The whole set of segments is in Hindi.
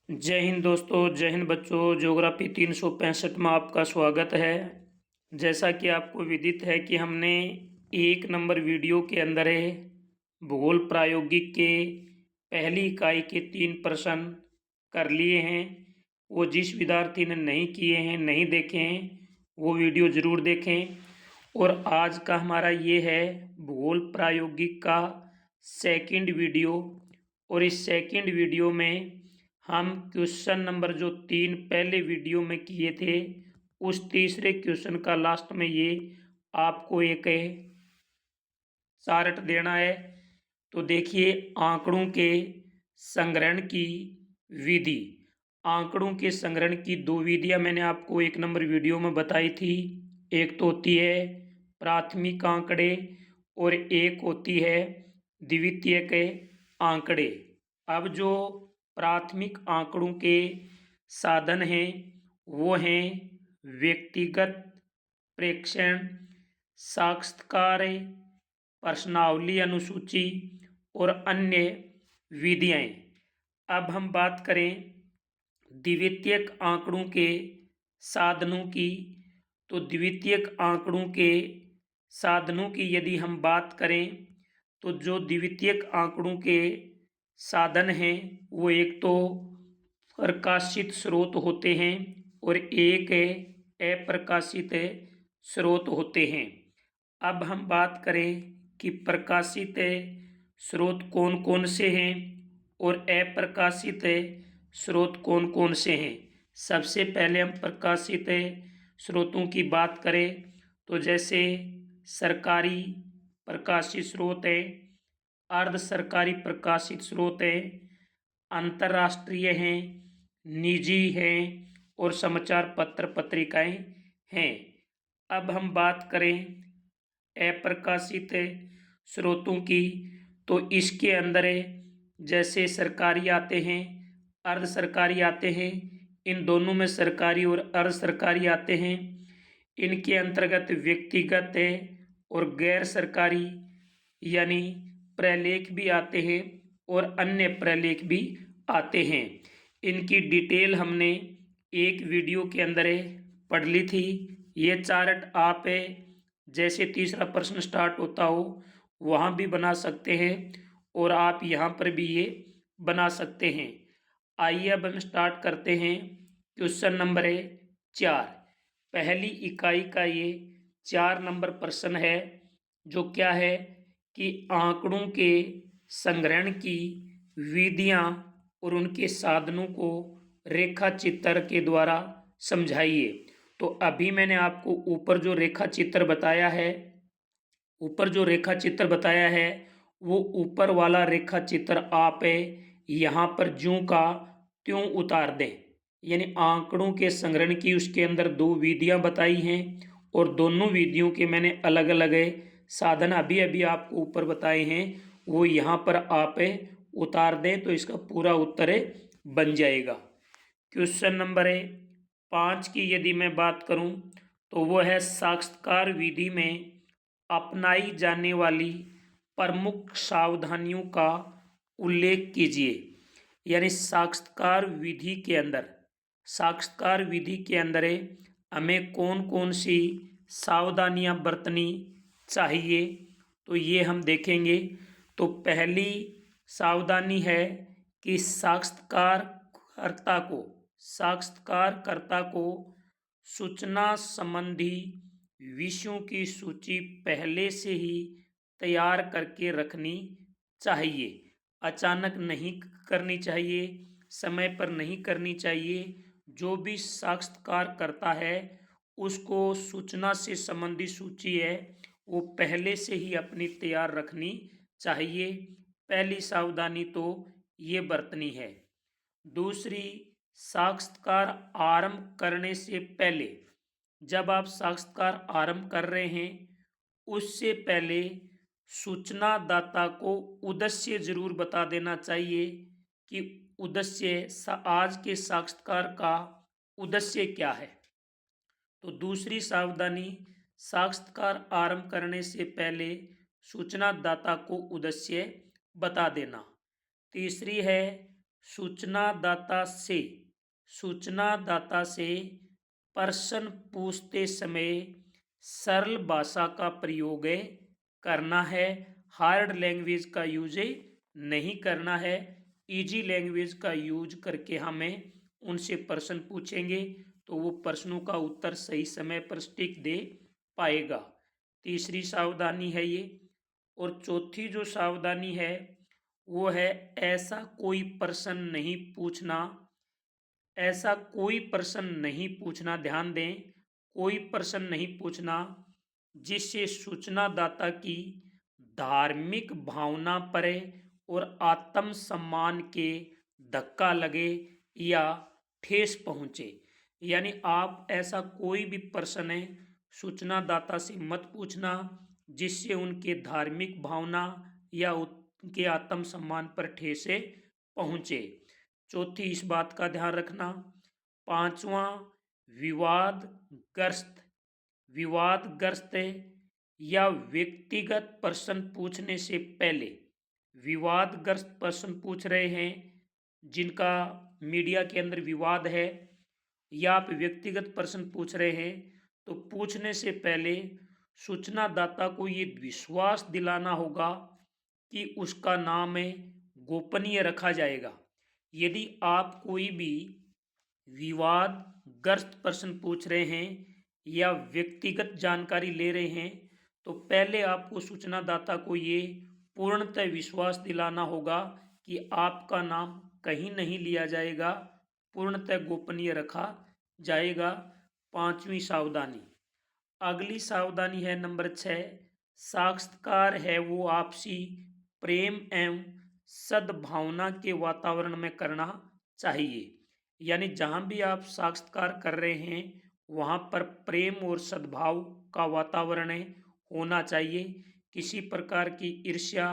जय हिंद दोस्तों, जय हिंद बच्चों। ज्योग्राफी 365 में आपका स्वागत है। जैसा कि आपको विदित है कि हमने 1 नंबर वीडियो के अंदर भूगोल प्रायोगिक के पहली इकाई के 3 प्रश्न कर लिए हैं। वो जिस विद्यार्थी ने नहीं किए हैं, नहीं देखे हैं, वो वीडियो ज़रूर देखें। और आज का हमारा ये है भूगोल प्रायोगिक का सेकंड वीडियो। और इस सेकंड वीडियो में हम क्वेश्चन नंबर जो 3 पहले वीडियो में किए थे, उस तीसरे क्वेश्चन का लास्ट में ये आपको एक चार्ट देना है। तो देखिए, आंकड़ों के संग्रहण की विधि। आंकड़ों के संग्रहण की 2 विधियां मैंने आपको 1 नंबर वीडियो में बताई थी। एक तो होती है प्राथमिक आंकड़े और एक होती है द्वितीयक आंकड़े। अब जो प्राथमिक आंकड़ों के साधन हैं वो हैं व्यक्तिगत प्रेक्षण, साक्षात्कार, प्रश्नावली अनुसूची और अन्य विधियाँ। अब हम बात करें द्वितीयक आंकड़ों के साधनों की। तो द्वितीयक आंकड़ों के साधनों की यदि हम बात करें तो जो द्वितीयक आंकड़ों के साधन हैं वो एक तो प्रकाशित स्रोत होते हैं और एक अप्रकाशित स्रोत होते हैं। अब हम बात करें कि प्रकाशित स्रोत कौन कौन से हैं और अप्रकाशित स्रोत कौन कौन से हैं। सबसे पहले हम प्रकाशित स्रोतों की बात करें तो जैसे सरकारी प्रकाशित स्रोत है, अर्ध सरकारी प्रकाशित स्रोत है, अंतर्राष्ट्रीय हैं, निजी हैं और समाचार पत्र पत्रिकाएं हैं। अब हम बात करें अप्रकाशित स्रोतों की तो इसके अंदर जैसे सरकारी आते हैं, अर्ध सरकारी आते हैं। इन दोनों में सरकारी और अर्ध सरकारी आते हैं। इनके अंतर्गत व्यक्तिगत और गैर सरकारी यानी प्रलेख भी आते हैं और अन्य प्रलेख भी आते हैं। इनकी डिटेल हमने एक वीडियो के अंदर पढ़ ली थी। ये चार्ट आप जैसे तीसरा प्रश्न स्टार्ट होता हो वहाँ भी बना सकते हैं और आप यहाँ पर भी ये बना सकते हैं। आइए अब हम स्टार्ट करते हैं। क्वेश्चन नंबर 4 पहली इकाई का ये 4 नंबर प्रश्न है जो क्या है कि आंकड़ों के संग्रहण की विधियां और उनके साधनों को रेखा चित्र के द्वारा समझाइए। तो अभी मैंने आपको ऊपर जो रेखा चित्र बताया है, वो ऊपर वाला रेखा चित्र आप यहाँ पर ज्यों का त्यों उतार दें। यानी आंकड़ों के संग्रहण की उसके अंदर 2 विधियां बताई हैं और दोनों विधियों के मैंने अलग अलग साधन अभी अभी आपको ऊपर बताए हैं, वो यहाँ पर आप उतार दें तो इसका पूरा उत्तर बन जाएगा। क्वेश्चन नंबर 5 की यदि मैं बात करूं तो वो है साक्षात्कार विधि में अपनाई जाने वाली प्रमुख सावधानियों का उल्लेख कीजिए। यानी साक्षात्कार विधि के अंदर हमें कौन कौन सी सावधानियां बरतनी चाहिए तो ये हम देखेंगे। तो पहली सावधानी है कि साक्षात्कारकर्ता को सूचना संबंधी विषयों की सूची पहले से ही तैयार करके रखनी चाहिए। अचानक नहीं करनी चाहिए, समय पर नहीं करनी चाहिए। जो भी साक्षात्कार करता है उसको सूचना से संबंधी सूची है वो पहले से ही अपनी तैयार रखनी चाहिए। पहली सावधानी तो ये बरतनी है। दूसरी, साक्षात्कार आरंभ करने से पहले, जब आप साक्षात्कार आरंभ कर रहे हैं उससे पहले सूचना दाता को उद्देश्य जरूर बता देना चाहिए कि आज के साक्षात्कार का उद्देश्य क्या है। तो दूसरी सावधानी, साक्षात्कार आरंभ करने से पहले सूचना दाता को उद्देश्य बता देना। तीसरी है सूचनादाता से प्रश्न पूछते समय सरल भाषा का प्रयोग करना है, हार्ड लैंग्वेज का यूज नहीं करना है। इजी लैंग्वेज का यूज करके हमें उनसे प्रश्न पूछेंगे तो वो प्रश्नों का उत्तर सही समय पर सटीक दे पाएगा। तीसरी सावधानी है ये। और चौथी जो सावधानी है वो है ऐसा कोई प्रश्न नहीं पूछना, ध्यान दें, कोई प्रश्न नहीं पूछना जिससे सूचनादाता की धार्मिक भावना पर और आत्म सम्मान के धक्का लगे या ठेस पहुंचे। यानी आप ऐसा कोई भी प्रश्न है सूचनादाता से मत पूछना जिससे उनके धार्मिक भावना या उनके आत्म सम्मान पर ठेस पहुंचे। चौथी इस बात का ध्यान रखना। पांचवा, विवादग्रस्त या व्यक्तिगत प्रश्न पूछने से पहले, विवादग्रस्त प्रश्न पूछ रहे हैं जिनका मीडिया के अंदर विवाद है या आप व्यक्तिगत प्रश्न पूछ रहे हैं तो पूछने से पहले सूचनादाता को ये विश्वास दिलाना होगा कि उसका नाम गोपनीय रखा जाएगा। यदि आप कोई भी विवादग्रस्त प्रश्न पूछ रहे हैं या व्यक्तिगत जानकारी ले रहे हैं तो पहले आपको सूचनादाता को ये पूर्णतः विश्वास दिलाना होगा कि आपका नाम कहीं नहीं लिया जाएगा, पूर्णतः गोपनीय रखा जाएगा। पांचवी सावधानी। अगली सावधानी है नंबर 6, साक्षात्कार है वो आपसी प्रेम एवं सद्भावना के वातावरण में करना चाहिए। यानी जहाँ भी आप साक्षात्कार कर रहे हैं वहाँ पर प्रेम और सद्भाव का वातावरण होना चाहिए। किसी प्रकार की ईर्ष्या,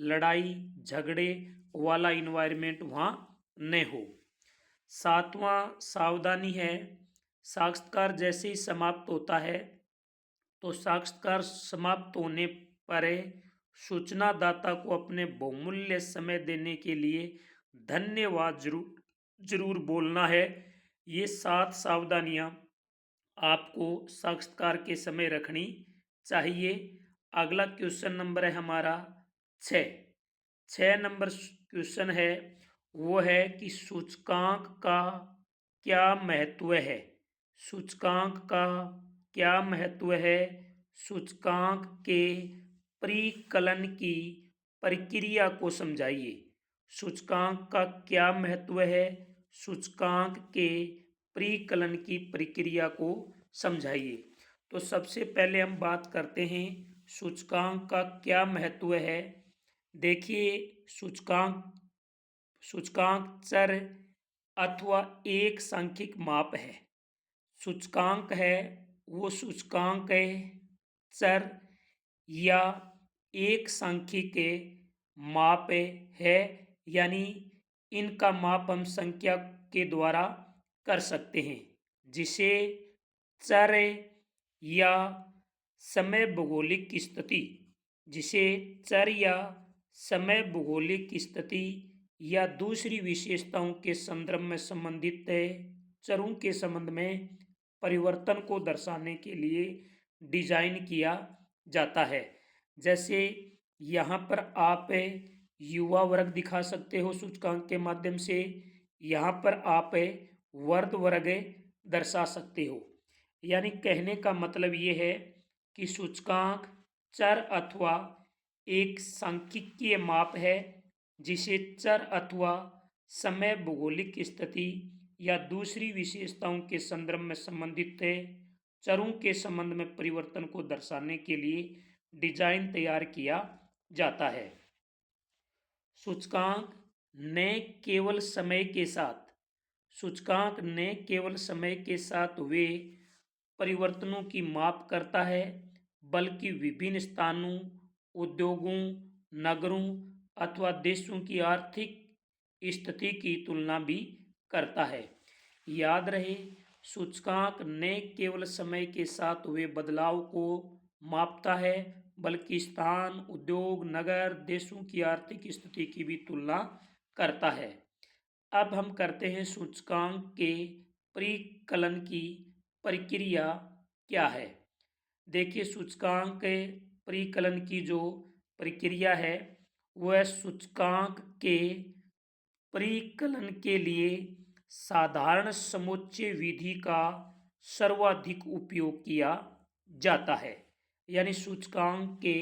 लड़ाई झगड़े वाला इन्वायरमेंट वहाँ न हो। सातवां सावधानी है, साक्षात्कार जैसे ही समाप्त होता है तो साक्षात्कार समाप्त होने पर सूचनादाता को अपने बहुमूल्य समय देने के लिए धन्यवाद जरूर बोलना है। ये 7 सावधानियां आपको साक्षात्कार के समय रखनी चाहिए। अगला क्वेश्चन नंबर है हमारा 6 नंबर क्वेश्चन है वो है कि सूचकांक का क्या महत्व है। सूचकांक का क्या महत्व है। सूचकांक के परिकलन की प्रक्रिया को समझाइए। सूचकांक का क्या महत्व है, सूचकांक के परिकलन की प्रक्रिया को समझाइए। तो सबसे पहले हम बात करते हैं सूचकांक का क्या महत्व है। देखिए सूचकांक चर अथवा एक सांख्यिक माप है। सूचकांक है वो सूचकांक चर या एक सांख्यिक माप है, यानी इनका माप हम संख्या के द्वारा कर सकते हैं जिसे चर या समय भौगोलिक स्थिति या दूसरी विशेषताओं के संदर्भ में संबंधित चरों के संबंध में परिवर्तन को दर्शाने के लिए डिजाइन किया जाता है। जैसे यहाँ पर आप युवा वर्ग दिखा सकते हो सूचकांक के माध्यम से, यहाँ पर आप वर्ग वर्ग दर्शा सकते हो। यानी कहने का मतलब ये है कि सूचकांक चर अथवा एक सांख्यिकीय माप है जिसे चर अथवा समय भौगोलिक स्थिति या दूसरी विशेषताओं के संदर्भ में संबंधित चरों के संबंध में परिवर्तन को दर्शाने के लिए डिजाइन तैयार किया जाता है। सूचकांक न केवल समय के साथ वे परिवर्तनों की माप करता है बल्कि विभिन्न स्थानों, उद्योगों, नगरों अथवा देशों की आर्थिक स्थिति की तुलना भी करता है। याद रहे, सूचकांक न केवल समय के साथ हुए बदलाव को मापता है बल्कि स्थान, उद्योग, नगर, देशों की आर्थिक स्थिति की भी तुलना करता है। अब हम करते हैं सूचकांक के परिकलन की प्रक्रिया क्या है। देखिए सूचकांक के परिकलन की जो प्रक्रिया है वह सूचकांक के परिकलन के लिए साधारण समोच्चय विधि का सर्वाधिक उपयोग किया जाता है। यानी सूचकांक के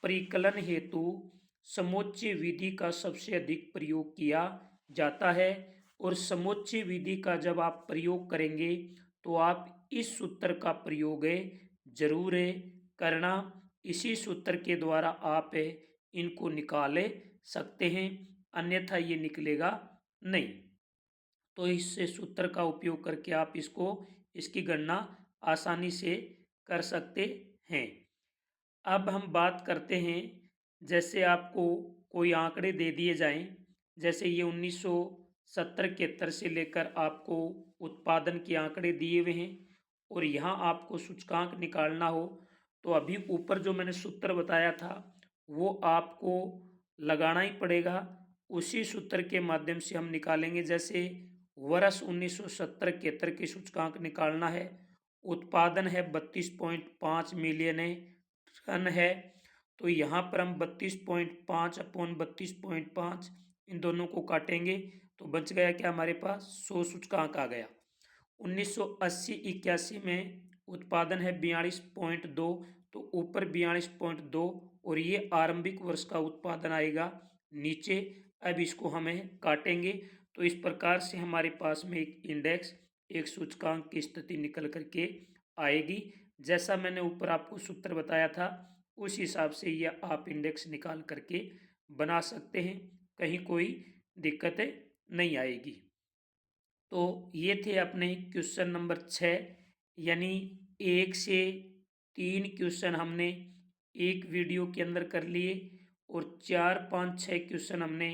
परिकलन हेतु समोच्चय विधि का सबसे अधिक प्रयोग किया जाता है। और समोच्चय विधि का जब आप प्रयोग करेंगे तो आप इस सूत्र का प्रयोग जरूर करना। इसी सूत्र के द्वारा आप इनको निकाल सकते हैं, अन्यथा ये निकलेगा नहीं। तो इस सूत्र का उपयोग करके आप इसकी गणना आसानी से कर सकते हैं। अब हम बात करते हैं, जैसे आपको कोई आंकड़े दे दिए जाएं, जैसे ये 1970-71 से लेकर आपको उत्पादन के आंकड़े दिए हुए हैं और यहाँ आपको सूचकांक निकालना हो, तो अभी ऊपर जो मैंने सूत्र बताया था वो आपको लगाना ही पड़ेगा। उसी सूत्र के माध्यम से हम निकालेंगे। जैसे वर्ष 1970-71 के सूचकांक निकालना है, उत्पादन है 32.5 मिलियन टन है, तो यहाँ पर हम 32.5 अपॉन 32.5 इन दोनों को काटेंगे तो बच गया क्या हमारे पास 100 सूचकांक आ गया। 1980-81 में उत्पादन है 42.2, तो ऊपर 42.2 और ये आरंभिक वर्ष का उत्पादन आएगा नीचे। अब इसको हमें काटेंगे तो इस प्रकार से हमारे पास में एक इंडेक्स, एक सूचकांक की स्थिति निकल करके आएगी। जैसा मैंने ऊपर आपको सूत्र बताया था उस हिसाब से यह आप इंडेक्स निकाल करके बना सकते हैं, कहीं कोई दिक्कत नहीं आएगी। तो ये थे अपने क्वेश्चन नंबर 6, यानी 1 से 3 क्वेश्चन हमने एक वीडियो के अंदर कर लिए और 4, 5, 6 क्वेश्चन हमने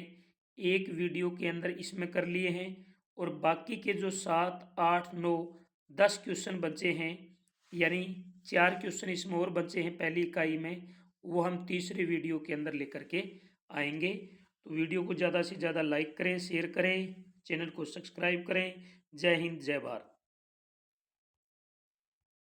एक वीडियो के अंदर इसमें कर लिए हैं। और बाकी के जो 7, 8, 9, 10 क्वेश्चन बचे हैं, यानी 4 क्वेश्चन इसमें और बचे हैं पहली इकाई में, वो हम तीसरे वीडियो के अंदर लेकर के आएंगे। तो वीडियो को ज़्यादा से ज़्यादा लाइक करें, शेयर करें, चैनल को सब्सक्राइब करें। जय हिंद, जय भारत।